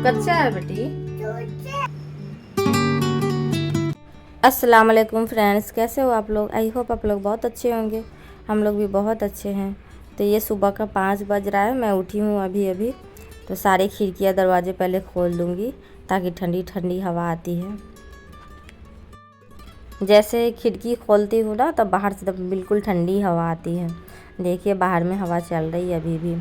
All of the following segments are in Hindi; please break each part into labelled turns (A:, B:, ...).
A: कच्चा है बेटी। अस्सलाम वालेकुम फ्रेंड्स, कैसे हो आप लोग? आई होप आप लोग बहुत अच्छे होंगे। हम लोग भी बहुत अच्छे हैं। तो ये सुबह का 5 बज रहा है, मैं उठी हूँ अभी अभी। तो सारे खिड़कियाँ दरवाजे पहले खोल दूँगी ताकि ठंडी ठंडी हवा आती है। जैसे खिड़की खोलती हूँ ना, तब बाहर से तब बिल्कुल ठंडी हवा आती है। देखिए बाहर में हवा चल रही है अभी भी।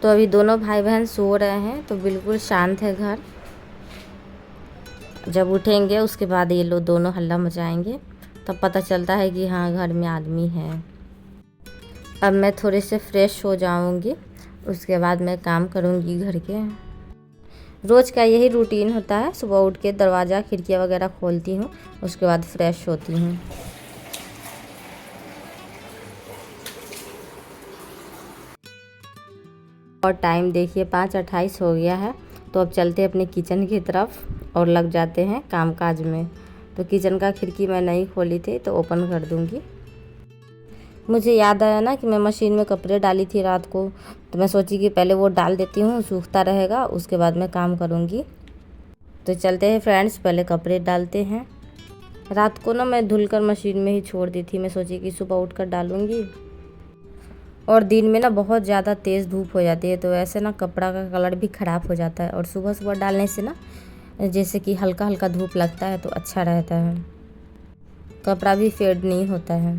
A: तो अभी दोनों भाई बहन सो रहे हैं, तो बिल्कुल शांत है घर। जब उठेंगे उसके बाद ये लोग दोनों हल्ला मचाएंगे, तब पता चलता है कि हाँ घर में आदमी है। अब मैं थोड़े से फ्रेश हो जाऊंगी, उसके बाद मैं काम करूंगी घर के। रोज़ का यही रूटीन होता है, सुबह उठ के दरवाज़ा खिड़कियाँ वगैरह खोलती हूँ, उसके बाद फ्रेश होती हूँ। और टाइम देखिए 5:28 हो गया है। तो अब चलते हैं अपने किचन की तरफ और लग जाते हैं कामकाज में। तो किचन का खिड़की मैं नहीं खोली थी, तो ओपन कर दूंगी। मुझे याद आया ना कि मैं मशीन में कपड़े डाली थी रात को, तो मैं सोची कि पहले वो डाल देती हूँ, सूखता रहेगा, उसके बाद मैं काम करूँगी। तो चलते हैं फ्रेंड्स, पहले कपड़े डालते हैं। रात को ना मैं धुलकर मशीन में ही छोड़ दी थी, मैं सोची कि सुबह उठकर डालूँगी। और दिन में ना बहुत ज़्यादा तेज़ धूप हो जाती है, तो ऐसे ना कपड़ा का कलर भी ख़राब हो जाता है। और सुबह सुबह डालने से ना जैसे कि हल्का हल्का धूप लगता है, तो अच्छा रहता है, कपड़ा भी फेड नहीं होता है।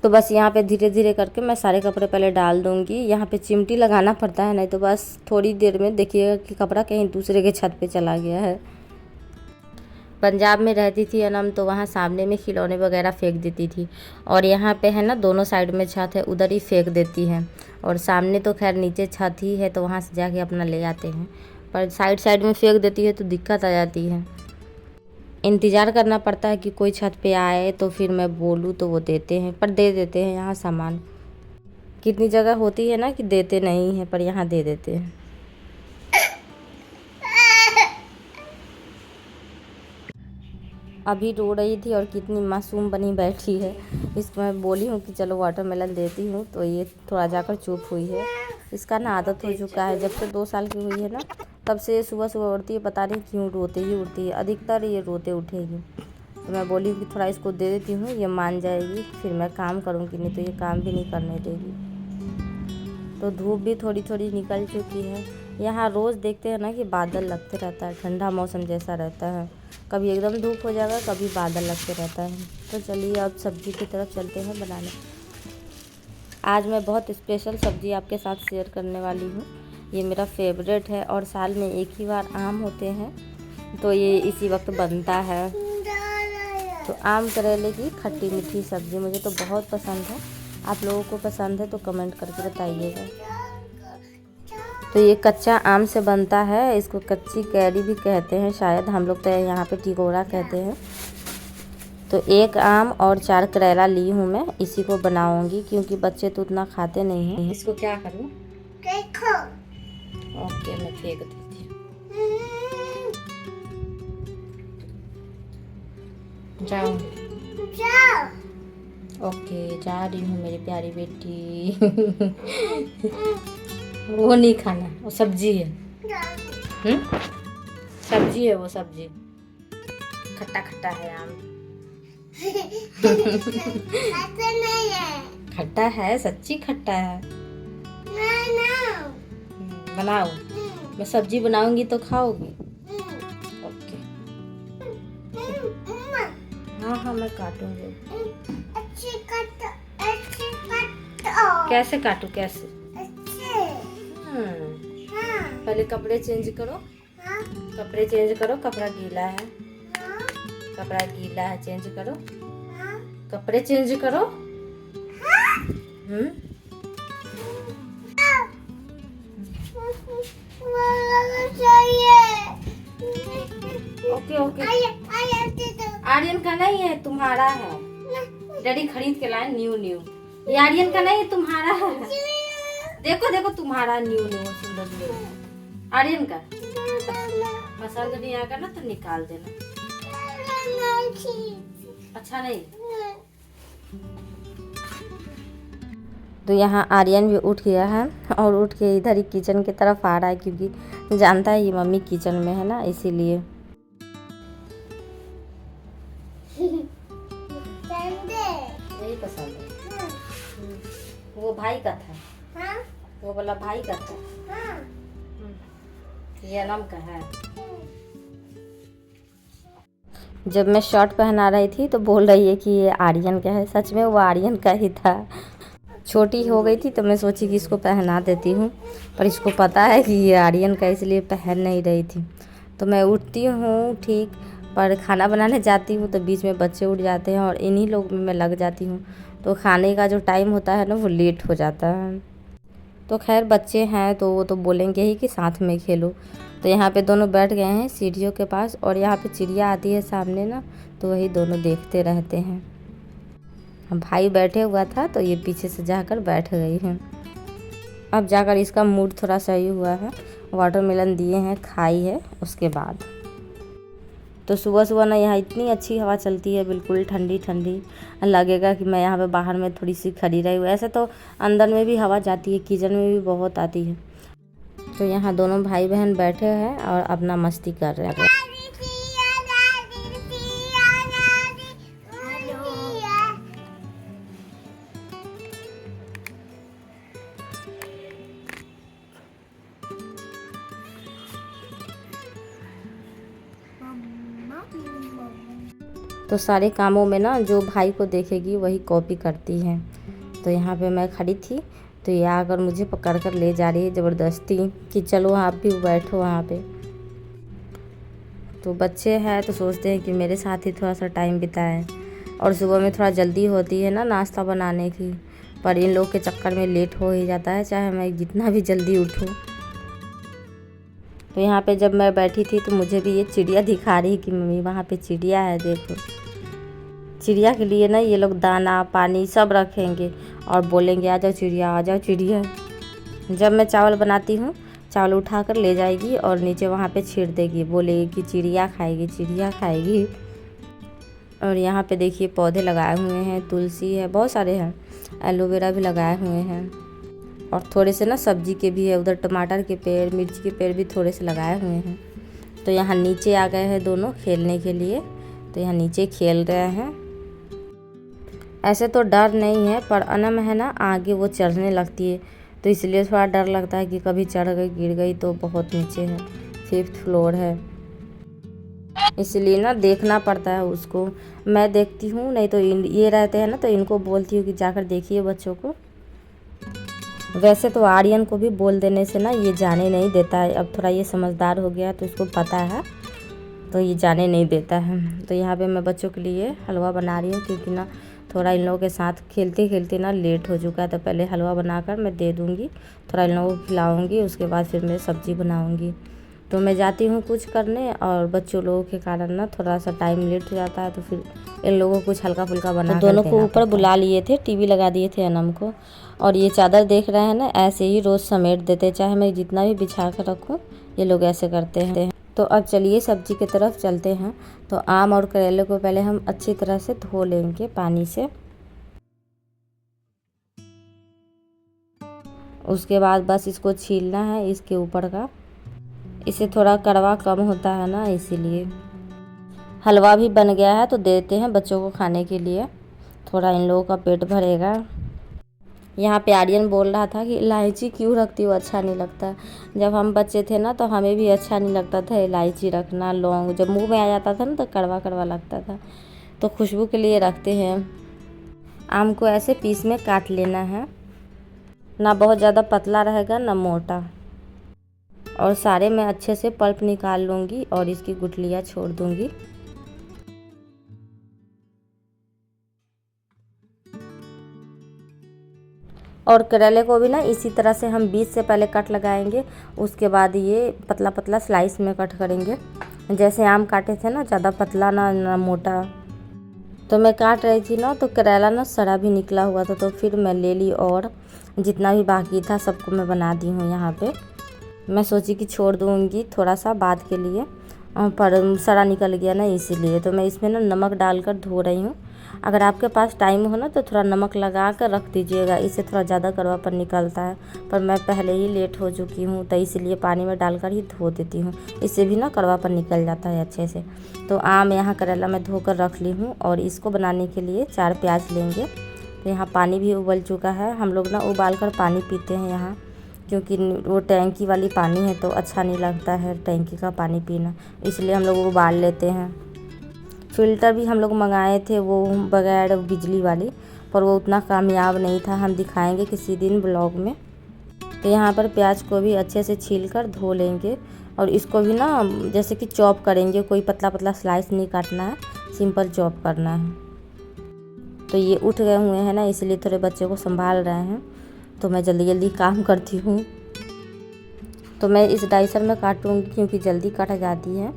A: तो बस यहाँ पे धीरे धीरे करके मैं सारे कपड़े पहले डाल दूँगी। यहाँ पे चिमटी लगाना पड़ता है, नहीं तो बस थोड़ी देर में देखिएगा कि कपड़ा कहीं दूसरे के छत पे चला गया है। पंजाब में रहती थी अनम, तो वहाँ सामने में खिलौने वगैरह फेंक देती थी। और यहाँ पे है ना, दोनों साइड में छत है, उधर ही फेंक देती है। और सामने तो खैर नीचे छत ही है, तो वहाँ से जाके अपना ले आते हैं। पर साइड साइड में फेंक देती है तो दिक्कत आ जाती है। इंतज़ार करना पड़ता है कि कोई छत पे आए, तो फिर मैं बोलूँ तो वो देते हैं, पर दे देते हैं यहाँ सामान। कितनी जगह होती है ना कि देते नहीं हैं, पर यहाँ दे देते हैं। अभी रो रही थी और कितनी मासूम बनी बैठी है। इसको मैं बोली हूँ कि चलो वाटरमेलन देती हूँ, तो ये थोड़ा जाकर चुप हुई है। इसका ना आदत हो चुका है, जब से 2 साल की हुई है ना, तब से सुबह सुबह उठती है, पता नहीं क्यों रोते ही उठती है, अधिकतर ये रोते उठेगी। तो मैं बोली कि थोड़ा इसको दे देती हूँ, ये मान जाएगी, फिर मैं काम करूँगी, नहीं तो ये काम भी नहीं करने देगी। तो धूप भी थोड़ी थोड़ी निकल चुकी है। यहाँ रोज़ देखते हैं ना कि बादल लगते रहता है, ठंडा मौसम जैसा रहता है, कभी एकदम धूप हो जाएगा, कभी बादल लगते रहता है। तो चलिए अब सब्ज़ी की तरफ चलते हैं बनाने। आज मैं बहुत स्पेशल सब्ज़ी आपके साथ शेयर करने वाली हूँ। ये मेरा फेवरेट है और साल में एक ही बार आम होते हैं, तो ये इसी वक्त बनता है। तो आम करेले की खट्टी मीठी सब्ज़ी मुझे तो बहुत पसंद है। आप लोगों को पसंद है तो कमेंट करके बताइएगा। तो ये कच्चा आम से बनता है, इसको कच्ची कैरी भी कहते हैं शायद, हम लोग तो यहाँ पे टिकोरा कहते हैं। तो 1 आम और 4 करेला ली हूँ मैं, इसी को बनाऊंगी क्योंकि बच्चे तो उतना खाते नहीं हैं। इसको क्या करूँ? ओके, मैं फेंक देती हूँ। जाओ। ओके, जा रही हूँ मेरी प्यारी बेटी। वो नहीं खाना, वो सब्जी है। सब्जी है वो, सब्जी खट्टा खट्टा है आम। नहीं है, खट्टा है, सच्ची खट्टा है। बनाओ, मैं सब्जी बनाऊंगी तो खाओगी। ओके, हाँ हाँ मैं काटूंगी। कैसे काटूं, कैसे? पहले कपड़े चेंज करो। कपड़े चेंज करो, कपड़ा गीला है। कपड़ा गीला है, चेंज करो। कपड़े चेंज करो। ओके ओके, आर्यन का नहीं है, तुम्हारा है। डैडी खरीद के लाए न्यू न्यू। ये आर्यन का नहीं है, तुम्हारा है। देखो देखो, तुम्हारा न्यू न्यू सुंदर न्यू। आर्यन का पसंद नहीं आएगा ना तो निकाल देना। अच्छा नहीं। तो यहाँ आर्यन भी उठ गया है और उठ के इधर ही किचन की तरफ आ रहा है, क्योंकि जानता है ये मम्मी किचन में है ना, इसीलिए। यही पसंद है। वो भाई का था। हाँ? वो बोला भाई का था। हाँ? ये अनम का है। जब मैं शर्ट पहना रही थी तो बोल रही है कि ये आर्यन का है। सच में वो आर्यन का ही था। छोटी हो गई थी तो मैं सोची कि इसको पहना देती हूँ, पर इसको पता है कि ये आर्यन का, इसलिए पहन नहीं रही थी। तो मैं उठती हूँ ठीक, पर खाना बनाने जाती हूँ तो बीच में बच्चे उठ जाते हैं और इन्हीं लोग में मैं लग जाती हूँ, तो खाने का जो टाइम होता है ना वो लेट हो जाता है। तो खैर बच्चे हैं तो वो तो बोलेंगे ही कि साथ में खेलो। तो यहाँ पे दोनों बैठ गए हैं सीढ़ियों के पास, और यहाँ पे चिड़िया आती है सामने ना, तो वही दोनों देखते रहते हैं। भाई बैठे हुआ था तो ये पीछे से जाकर बैठ गई है। अब जाकर इसका मूड थोड़ा सही हुआ है। वाटरमेलन दिए हैं, खाई है उसके बाद। तो सुबह सुबह ना यहाँ इतनी अच्छी हवा चलती है, बिल्कुल ठंडी ठंडी, लगेगा कि मैं यहाँ पे बाहर में थोड़ी सी खड़ी रही हूँ। ऐसे तो अंदर में भी हवा जाती है, किचन में भी बहुत आती है। तो यहाँ दोनों भाई बहन बैठे हैं और अपना मस्ती कर रहे हैं। तो सारे कामों में ना जो भाई को देखेगी वही कॉपी करती है। तो यहाँ पे मैं खड़ी थी तो ये आकर मुझे पकड़ कर ले जा रही है ज़बरदस्ती कि चलो आप भी बैठो वहाँ पे। तो बच्चे हैं तो सोचते हैं कि मेरे साथ ही थोड़ा सा टाइम बिताएं, और सुबह में थोड़ा जल्दी होती है ना नाश्ता बनाने की, पर इन लोग के चक्कर में लेट हो ही जाता है, चाहे मैं जितना भी जल्दी उठूँ। तो यहाँ पे जब मैं बैठी थी तो मुझे भी ये चिड़िया दिखा रही कि मम्मी वहाँ पे चिड़िया है देखो। चिड़िया के लिए ना ये लोग दाना पानी सब रखेंगे और बोलेंगे आ जाओ चिड़िया, आ जाओ चिड़िया। जब मैं चावल बनाती हूँ, चावल उठा कर ले जाएगी और नीचे वहाँ पे छीड़ देगी, बोलेगी कि चिड़िया खाएगी, चिड़िया खाएगी। और यहाँ पे देखिए पौधे लगाए हुए हैं, तुलसी है, बहुत सारे हैं, एलोवेरा भी लगाए हुए हैं, और थोड़े से ना सब्जी के भी है। उधर टमाटर के पेड़, मिर्ची के पेड़ भी थोड़े से लगाए हुए हैं। तो यहाँ नीचे आ गए हैं दोनों खेलने के लिए, तो यहाँ नीचे खेल रहे हैं। ऐसे तो डर नहीं है, पर अनम है ना आगे वो चढ़ने लगती है, तो इसलिए थोड़ा डर लगता है कि कभी चढ़ गई गिर गई तो बहुत नीचे है, 5th फ्लोर है, इसलिए ना देखना पड़ता है उसको। मैं देखती हूँ, नहीं तो ये रहते हैं ना तो इनको बोलती हूँ कि जाकर देखिए बच्चों को। वैसे तो आर्यन को भी बोल देने से ना ये जाने नहीं देता है, अब थोड़ा ये समझदार हो गया तो इसको पता है, तो ये जाने नहीं देता है। तो यहाँ पे मैं बच्चों के लिए हलवा बना रही हूँ, क्योंकि ना थोड़ा इन लोगों के साथ खेलते खेलते ना लेट हो चुका है। तो पहले हलवा बनाकर मैं दे दूँगी, थोड़ा इन लोगों को खिलाऊँगी, उसके बाद फिर मैं सब्ज़ी बनाऊँगी। तो मैं जाती हूँ कुछ करने, और बच्चों लोगों के कारण ना थोड़ा सा टाइम लेट हो जाता है, तो फिर इन लोगों को कुछ हल्का फुल्का बना। तो दोनों को ऊपर बुला लिए थे, टीवी लगा दिए थे अनम को, और ये चादर देख रहे हैं ना, ऐसे ही रोज़ समेट देते, चाहे मैं जितना भी बिछा कर रखूँ ये लोग ऐसे करते हैं। तो अब चलिए सब्जी की तरफ चलते हैं। तो आम और करेले को पहले हम अच्छी तरह से धो लेंगे पानी से, उसके बाद बस इसको छीलना है इसके ऊपर का, इससे थोड़ा कड़वा कम होता है ना, इसीलिए। हलवा भी बन गया है तो देते हैं बच्चों को खाने के लिए, थोड़ा इन लोगों का पेट भरेगा। यहाँ पे आर्यन बोल रहा था कि इलायची क्यों रखती हो, अच्छा नहीं लगता। जब हम बच्चे थे ना तो हमें भी अच्छा नहीं लगता था इलायची रखना, लौंग जब मुंह में आ जाता था ना तो कड़वा कड़वा लगता था, तो खुशबू के लिए रखते हैं। आम को ऐसे पीस में काट लेना है, ना बहुत ज़्यादा पतला रहेगा ना मोटा, और सारे मैं अच्छे से पल्प निकाल लूँगी और इसकी गुठलियाँ छोड़ दूँगी। और करेले को भी ना इसी तरह से हम बीच से पहले कट लगाएंगे, उसके बाद ये पतला पतला स्लाइस में कट करेंगे, जैसे आम काटे थे ना, ज़्यादा पतला ना मोटा। तो मैं काट रही थी ना तो करेला ना सड़ा भी निकला हुआ था, तो फिर मैं ले ली और जितना भी बाकी था सबको मैं बना दी हूँ यहाँ पे। मैं सोची कि छोड़ दूँगी थोड़ा सा बाद के लिए, पर सड़ा निकल गया ना, इसीलिए तो मैं इसमें ना नमक डालकर धो रही हूँ। अगर आपके पास टाइम हो ना तो थोड़ा नमक लगा कर रख दीजिएगा, इससे थोड़ा ज़्यादा कड़वापन निकलता है। पर मैं पहले ही लेट हो चुकी हूँ तो इसलिए पानी में डालकर ही धो देती हूँ, इससे भी ना कड़वापन निकल जाता है अच्छे से। तो आम यहाँ करेला मैं धोकर रख ली हूँ और इसको बनाने के लिए 4 प्याज लेंगे। तो यहाँ पानी भी उबल चुका है। हम लोग ना उबाल कर पानी पीते हैं यहाँ, क्योंकि वो टैंकी वाली पानी है तो अच्छा नहीं लगता है टैंकी का पानी पीना, इसलिए हम लोग उबाल लेते हैं। फ़िल्टर भी हम लोग मंगाए थे वो बगैर बिजली वाली, पर वो उतना कामयाब नहीं था, हम दिखाएंगे किसी दिन ब्लॉग में। तो यहाँ पर प्याज को भी अच्छे से छील कर धो लेंगे और इसको भी ना जैसे कि चॉप करेंगे, कोई पतला पतला स्लाइस नहीं काटना है, सिंपल चॉप करना है। तो ये उठ गए हुए हैं ना, इसलिए थोड़े बच्चे को संभाल रहे हैं, तो मैं जल्दी जल्दी काम करती हूँ। तो मैं इस डाइसर में काटूँगी क्योंकि जल्दी कट जाती है।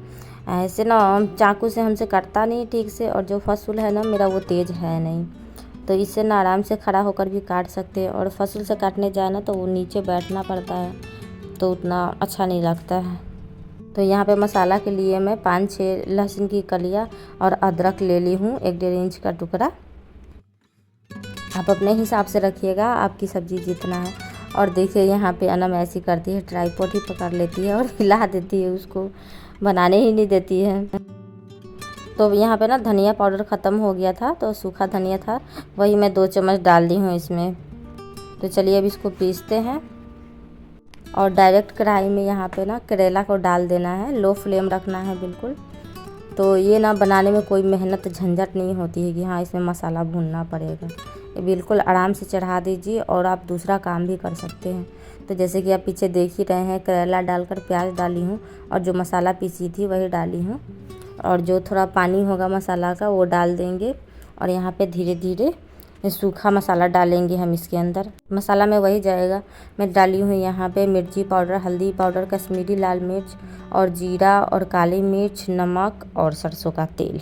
A: ऐसे ना चाकू से हमसे कटता नहीं ठीक से, और जो फसूल है ना मेरा वो तेज़ है नहीं, तो इससे ना आराम से खड़ा होकर भी काट सकते हैं। और फसूल से काटने जाए ना तो वो नीचे बैठना पड़ता है, तो उतना अच्छा नहीं लगता है। तो यहाँ पे मसाला के लिए मैं 5-6 लहसुन की कलियाँ और अदरक ले ली हूँ, 1-1.5 इंच का टुकड़ा। आप अपने हिसाब से रखिएगा, आपकी सब्ज़ी जितना है। और देखिए यहाँ पे अनम ऐसी करती है, ट्राइपॉड ही पकड़ लेती है और हिला देती है, उसको बनाने ही नहीं देती है। तो यहाँ पे ना धनिया पाउडर ख़त्म हो गया था, तो सूखा धनिया था, वही मैं 2 चम्मच डाल दी हूँ इसमें। तो चलिए अब इसको पीसते हैं और डायरेक्ट कढ़ाई में यहाँ पे ना करेला को डाल देना है, लो फ्लेम रखना है बिल्कुल। तो ये ना बनाने में कोई मेहनत झंझट नहीं होती है कि हाँ इसमें मसाला भूनना पड़ेगा, ये बिल्कुल आराम से चढ़ा दीजिए और आप दूसरा काम भी कर सकते हैं। तो जैसे कि आप पीछे देख ही रहे हैं, करेला डालकर प्याज डाली हूँ और जो मसाला पीसी थी वही डाली हूँ, और जो थोड़ा पानी होगा मसाला का वो डाल देंगे। और यहाँ पे धीरे धीरे सूखा मसाला डालेंगे हम इसके अंदर। मसाला में वही जाएगा, मैं डाली हूँ यहाँ पे मिर्ची पाउडर, हल्दी पाउडर, कश्मीरी लाल मिर्च और जीरा और काली मिर्च, नमक और सरसों का तेल।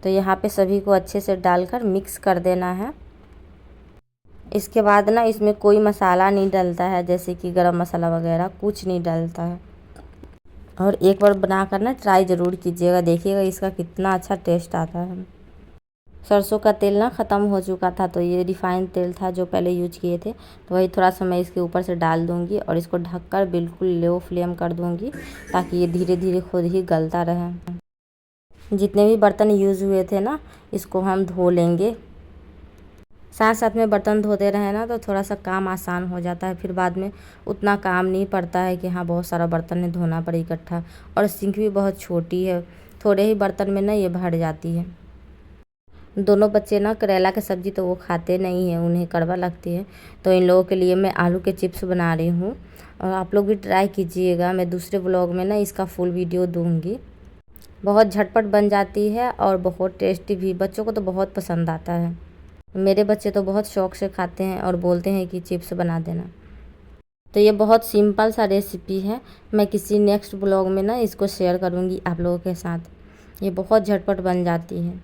A: तो यहाँ पे सभी को अच्छे से डालकर मिक्स कर देना है। इसके बाद ना इसमें कोई मसाला नहीं डलता है, जैसे कि गरम मसाला वगैरह कुछ नहीं डलता है। और एक बार बनाकर ना ट्राई ज़रूर कीजिएगा, देखिएगा इसका कितना अच्छा टेस्ट आता है। सरसों का तेल ना ख़त्म हो चुका था, तो ये रिफाइंड तेल था जो पहले यूज किए थे, तो वही थोड़ा सा मैं इसके ऊपर से डाल दूँगी और इसको ढककर बिल्कुल लो फ्लेम कर दूँगी, ताकि ये धीरे धीरे खुद ही गलता रहे। जितने भी बर्तन यूज़ हुए थे ना इसको हम धो लेंगे। साथ साथ में बर्तन धोते रहे ना तो थोड़ा सा काम आसान हो जाता है, फिर बाद में उतना काम नहीं पड़ता है कि हाँ बहुत सारा बर्तन है धोना पड़े इकट्ठा। और सिंक भी बहुत छोटी है, थोड़े ही बर्तन में ना ये भर जाती है। दोनों बच्चे ना करेला की सब्ज़ी तो वो खाते नहीं हैं, उन्हें कड़वा लगती है, तो इन लोगों के लिए मैं आलू के चिप्स बना रही हूँ। और आप लोग भी ट्राई कीजिएगा, मैं दूसरे ब्लॉग में ना इसका फुल वीडियो दूँगी। बहुत झटपट बन जाती है और बहुत टेस्टी भी, बच्चों को तो बहुत पसंद आता है। मेरे बच्चे तो बहुत शौक से खाते हैं और बोलते हैं कि चिप्स बना देना। तो ये बहुत सिंपल सा रेसिपी है, मैं किसी नेक्स्ट ब्लॉग में ना इसको शेयर करूँगी आप लोगों के साथ। ये बहुत झटपट बन जाती है,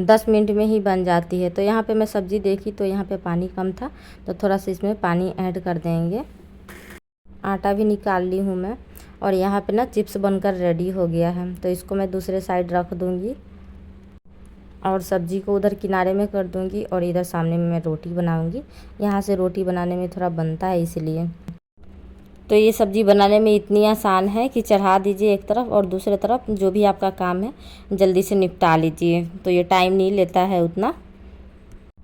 A: 10 मिनट में ही बन जाती है। तो यहाँ पे मैं सब्ज़ी देखी तो यहाँ पे पानी कम था, तो थोड़ा सा इसमें पानी ऐड कर देंगे। आटा भी निकाल ली हूँ मैं, और यहाँ पे ना चिप्स बनकर रेडी हो गया है, तो इसको मैं दूसरे साइड रख दूँगी और सब्ज़ी को उधर किनारे में कर दूँगी, और इधर सामने में मैं रोटी बनाऊँगी। यहाँ से रोटी बनाने में थोड़ा बनता है इसलिए। तो ये सब्ज़ी बनाने में इतनी आसान है कि चढ़ा दीजिए एक तरफ और दूसरे तरफ जो भी आपका काम है जल्दी से निपटा लीजिए, तो ये टाइम नहीं लेता है उतना।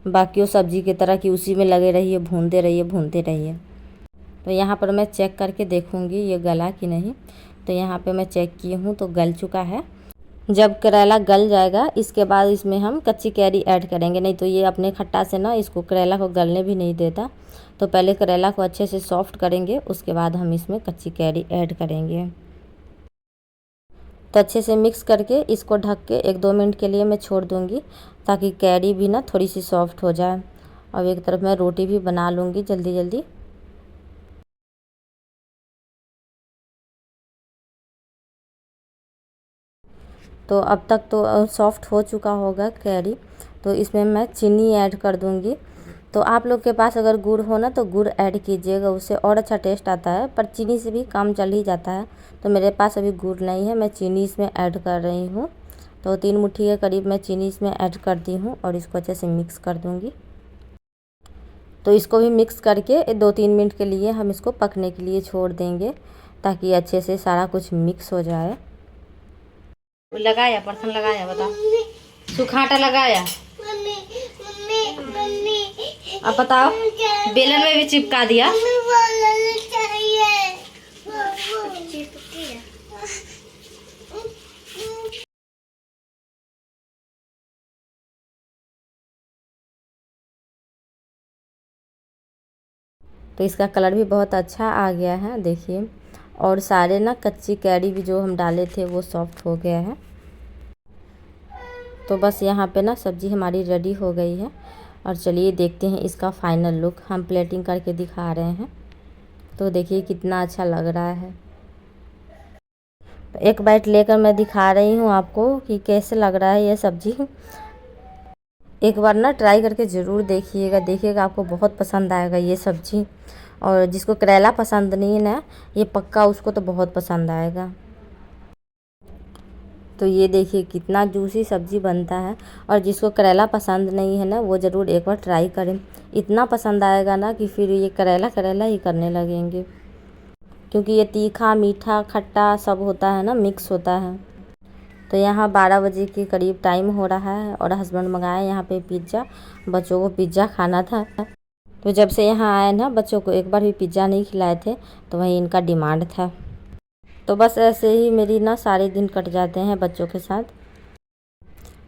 A: बाकी वो सब्ज़ी की तरह कि उसी में लगे रहिए, भूनते रहिए भूनते रहिए। तो यहाँ पर मैं चेक करके देखूँगी ये गला कि नहीं। तो यहाँ पे मैं चेक की हूँ तो गल चुका है। जब करेला गल जाएगा इसके बाद इसमें हम कच्ची कैरी ऐड करेंगे, नहीं तो ये अपने खट्टा से ना इसको करेला को गलने भी नहीं देता। तो पहले करेला को अच्छे से सॉफ्ट करेंगे, उसके बाद हम इसमें कच्ची कैरी ऐड करेंगे। तो अच्छे से मिक्स करके इसको ढक के 1-2 मिनट के लिए मैं छोड़ दूँगी, ताकि कैरी भी ना थोड़ी सी सॉफ्ट हो जाए। और एक तरफ मैं रोटी भी बना लूँगी जल्दी जल्दी। तो अब तक तो सॉफ्ट हो चुका होगा कैरी, तो इसमें मैं चीनी ऐड कर दूँगी। तो आप लोग के पास अगर गुड़ हो ना तो गुड़ ऐड कीजिएगा, उससे और अच्छा टेस्ट आता है। पर चीनी से भी काम चल ही जाता है। तो मेरे पास अभी गुड़ नहीं है, मैं चीनी इसमें ऐड कर रही हूँ। तो 3 मुट्ठी के करीब मैं चीनी इसमें ऐड कर दी हूँ और इसको अच्छे से मिक्स कर दूँगी। तो इसको भी मिक्स करके 2-3 मिनट के लिए हम इसको पकने के लिए छोड़ देंगे, ताकि अच्छे से सारा कुछ मिक्स हो जाए। लगाया परसन लगाया, बता सूखा आटा लगाया। अब बताओ, बेलन में भी चिपका दिया। तो इसका कलर भी बहुत अच्छा आ गया है, देखिए। और सारे ना कच्ची कैरी भी जो हम डाले थे वो सॉफ्ट हो गया है। तो बस यहाँ पे ना सब्ज़ी हमारी रेडी हो गई है। और चलिए देखते हैं इसका फाइनल लुक, हम प्लेटिंग करके दिखा रहे हैं। तो देखिए कितना अच्छा लग रहा है। तो एक बाइट लेकर मैं दिखा रही हूँ आपको कि कैसे लग रहा है ये सब्ज़ी। एक बार ना ट्राई करके ज़रूर देखिएगा, आपको बहुत पसंद आएगा ये सब्ज़ी। और जिसको करेला पसंद नहीं है ना, ये पक्का उसको तो बहुत पसंद आएगा। तो ये देखिए कितना जूसी सब्ज़ी बनता है। और जिसको करेला पसंद नहीं है ना, वो ज़रूर एक बार ट्राई करें। इतना पसंद आएगा ना कि फिर ये करेला करेला ही करने लगेंगे, क्योंकि ये तीखा मीठा खट्टा सब होता है ना, मिक्स होता है। तो यहाँ 12 बजे के करीब टाइम हो रहा है और हस्बैंड मंगाए यहाँ पे पिज़्ज़ा। बच्चों को पिज़्ज़ा खाना था। तो जब से यहाँ आए ना, बच्चों को एक बार भी पिज़्ज़ा नहीं खिलाए थे, तो वही इनका डिमांड था। तो बस ऐसे ही मेरी ना सारे दिन कट जाते हैं बच्चों के साथ।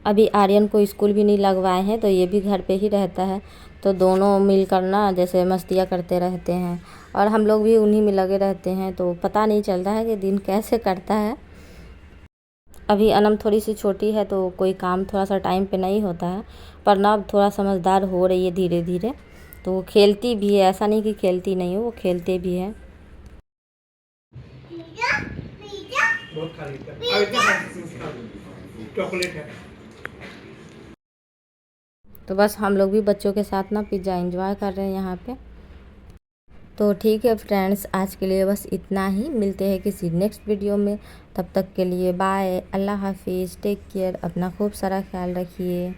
A: अभी आर्यन को स्कूल भी नहीं लगवाए हैं, तो ये भी घर पे ही रहता है। तो दोनों मिलकर ना जैसे मस्तियाँ करते रहते हैं और हम लोग भी उन्हीं में लगे रहते हैं। तो पता नहीं चलता है कि दिन कैसे कटता है। अभी अनम थोड़ी सी छोटी है, तो कोई काम थोड़ा सा टाइम पे नहीं होता है। पर ना अब थोड़ा समझदार हो रही है धीरे धीरे। तो वो खेलती भी है, ऐसा नहीं कि खेलती नहीं हो, वो खेलते भी है। चॉकलेट है। तो बस हम लोग भी बच्चों के साथ ना पिज़्ज़ा एंजॉय कर रहे हैं यहाँ पे। तो ठीक है फ्रेंड्स, आज के लिए बस इतना ही। मिलते हैं किसी नेक्स्ट वीडियो में। तब तक के लिए बाय, अल्लाह हाफिज़, टेक केयर, अपना खूब सारा ख्याल रखिए।